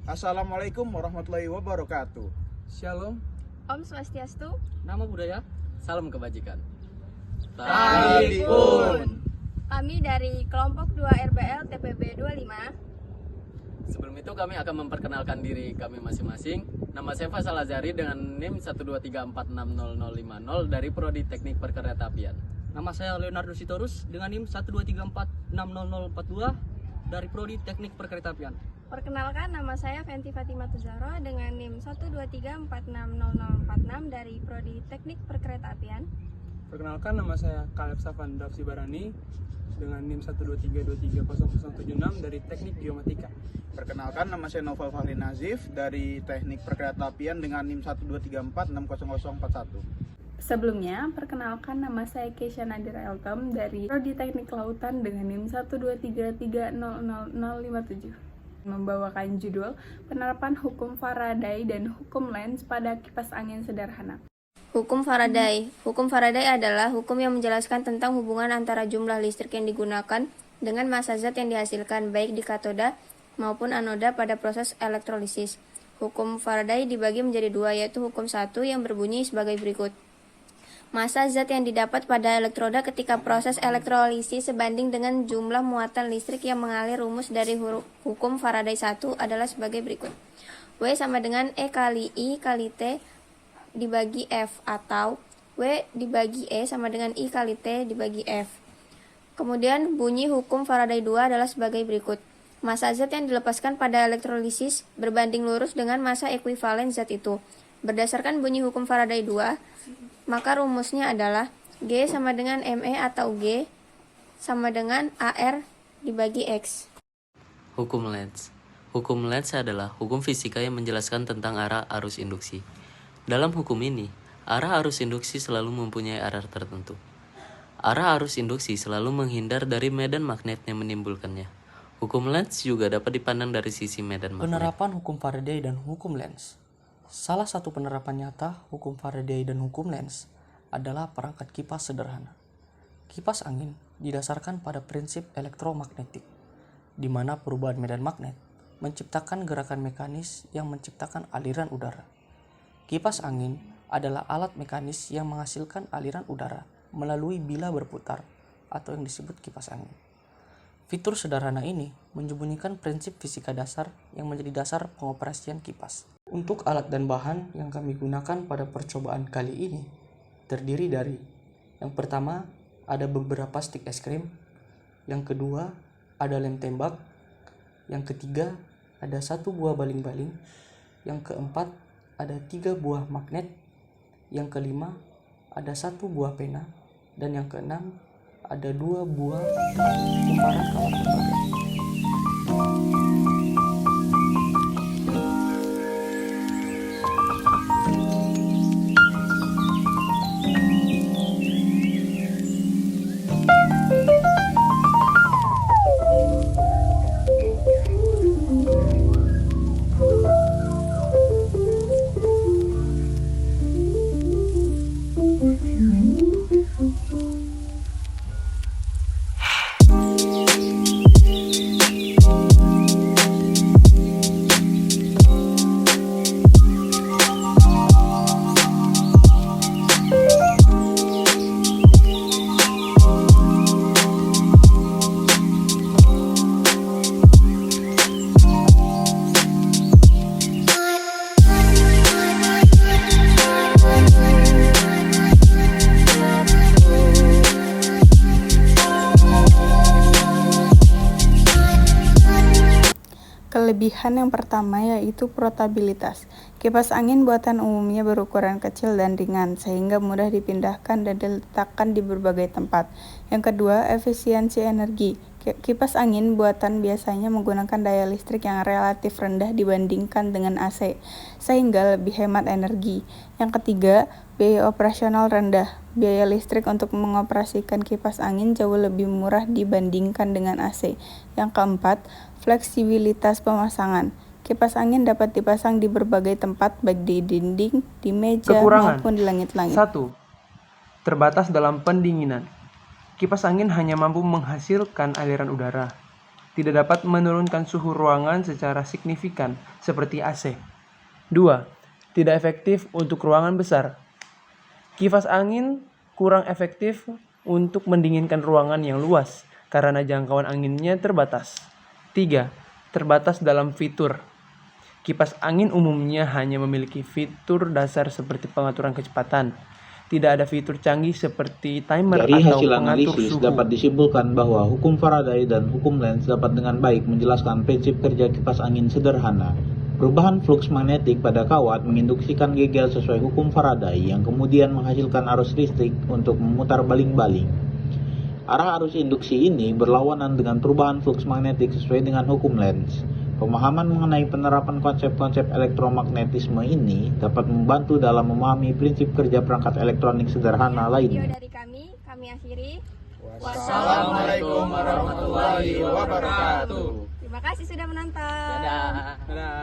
Assalamualaikum warahmatullahi wabarakatuh. Shalom, Om Swastiastu. nama budaya, salam kebajikan. Talipun. Kami dari kelompok 2 RBL TPB 25. Sebelum itu kami akan memperkenalkan diri kami masing-masing. Nama saya Faisal Azhari dengan NIM 123460050 dari Prodi Teknik Perkeretaapian. Nama saya Leonardo Sitorus dengan NIM 123460042 dari Prodi Teknik Perkeretaapian. Perkenalkan, nama saya Fenty Fatimah Tuzahro dengan NIM 123460046 dari Prodi Teknik Perkeretaapian. Perkenalkan, nama saya Kaleb Safan Dafsi Barani dengan NIM 123230076 dari Teknik Geomatika. Perkenalkan, nama saya Novel Fahri Nazif dari Teknik Perkeretaapian dengan NIM 123460041. Sebelumnya, perkenalkan nama saya Keisha Nadira Eltom dari Prodi Teknik Kelautan dengan NIM 123300057. Membawakan judul Penerapan Hukum Faraday dan Hukum Lenz pada Kipas Angin Sederhana. Hukum Faraday. Hukum Faraday adalah hukum yang menjelaskan tentang hubungan antara jumlah listrik yang digunakan dengan massa zat yang dihasilkan baik di katoda maupun anoda pada proses elektrolisis. Hukum Faraday dibagi menjadi dua, yaitu hukum 1 yang berbunyi sebagai berikut. Massa zat yang didapat pada elektroda ketika proses elektrolisis sebanding dengan jumlah muatan listrik yang mengalir. Rumus dari hukum Faraday 1 adalah sebagai berikut. W sama dengan E kali I kali T dibagi F, atau W dibagi E sama dengan I kali T dibagi F. Kemudian bunyi hukum Faraday 2 adalah sebagai berikut. Massa zat yang dilepaskan pada elektrolisis berbanding lurus dengan massa ekuivalen zat itu. Berdasarkan bunyi hukum Faraday 2, maka rumusnya adalah G sama dengan ME atau G sama dengan AR dibagi X. Hukum Lenz. Hukum Lenz adalah hukum fisika yang menjelaskan tentang arah arus induksi. Dalam hukum ini, arah arus induksi selalu mempunyai arah tertentu. Arah arus induksi selalu menghindar dari medan magnet yang menimbulkannya. Hukum Lenz juga dapat dipandang dari sisi medan magnet. Penerapan hukum Faraday dan hukum Lenz. Salah satu penerapan nyata hukum Faraday dan hukum Lenz adalah perangkat kipas sederhana. Kipas angin didasarkan pada prinsip elektromagnetik, di mana perubahan medan magnet menciptakan gerakan mekanis yang menciptakan aliran udara. Kipas angin adalah alat mekanis yang menghasilkan aliran udara melalui bilah berputar atau yang disebut kipas angin. Fitur sederhana ini menyembunyikan prinsip fisika dasar yang menjadi dasar pengoperasian kipas. Untuk alat dan bahan yang kami gunakan pada percobaan kali ini terdiri dari: yang pertama ada beberapa stik es krim, yang kedua ada lem tembak, yang ketiga ada 1 buah baling-baling, yang keempat ada 3 buah magnet, yang kelima ada 1 buah pena, dan yang keenam ada 2 buah kumparan kawat tembaga. Kelebihan yang pertama yaitu portabilitas. Kipas angin buatan umumnya berukuran kecil dan ringan sehingga mudah dipindahkan dan diletakkan di berbagai tempat. Yang kedua, efisiensi energi. Kipas angin buatan biasanya menggunakan daya listrik yang relatif rendah dibandingkan dengan AC, sehingga lebih hemat energi. Yang ketiga, biaya operasional rendah. Biaya listrik untuk mengoperasikan kipas angin jauh lebih murah dibandingkan dengan AC. Yang keempat, fleksibilitas pemasangan. Kipas angin dapat dipasang di berbagai tempat, baik di dinding, di meja, maupun di langit-langit. 1. Terbatas dalam pendinginan. Kipas angin hanya mampu menghasilkan aliran udara. tidak dapat menurunkan suhu ruangan secara signifikan seperti AC. 2. Tidak efektif untuk ruangan besar. Kipas angin kurang efektif untuk mendinginkan ruangan yang luas karena jangkauan anginnya terbatas. 3. Terbatas dalam fitur. Kipas angin umumnya hanya memiliki fitur dasar seperti pengaturan kecepatan. Tidak ada fitur canggih seperti timer Dari atau hasil pengatur analisis suhu. dapat disimpulkan bahwa hukum Faraday dan hukum Lenz dapat dengan baik menjelaskan prinsip kerja kipas angin sederhana. Perubahan fluks magnetik pada kawat menginduksikan gegel sesuai hukum Faraday yang kemudian menghasilkan arus listrik untuk memutar baling-baling. Arah arus induksi ini berlawanan dengan perubahan fluks magnetik sesuai dengan hukum Lenz. Pemahaman mengenai penerapan konsep-konsep elektromagnetisme ini dapat membantu dalam memahami prinsip kerja perangkat elektronik sederhana Video lainnya. dari kami akhiri. Wassalamualaikum warahmatullahi wabarakatuh. Terima kasih sudah menonton. Dadah. Dadah.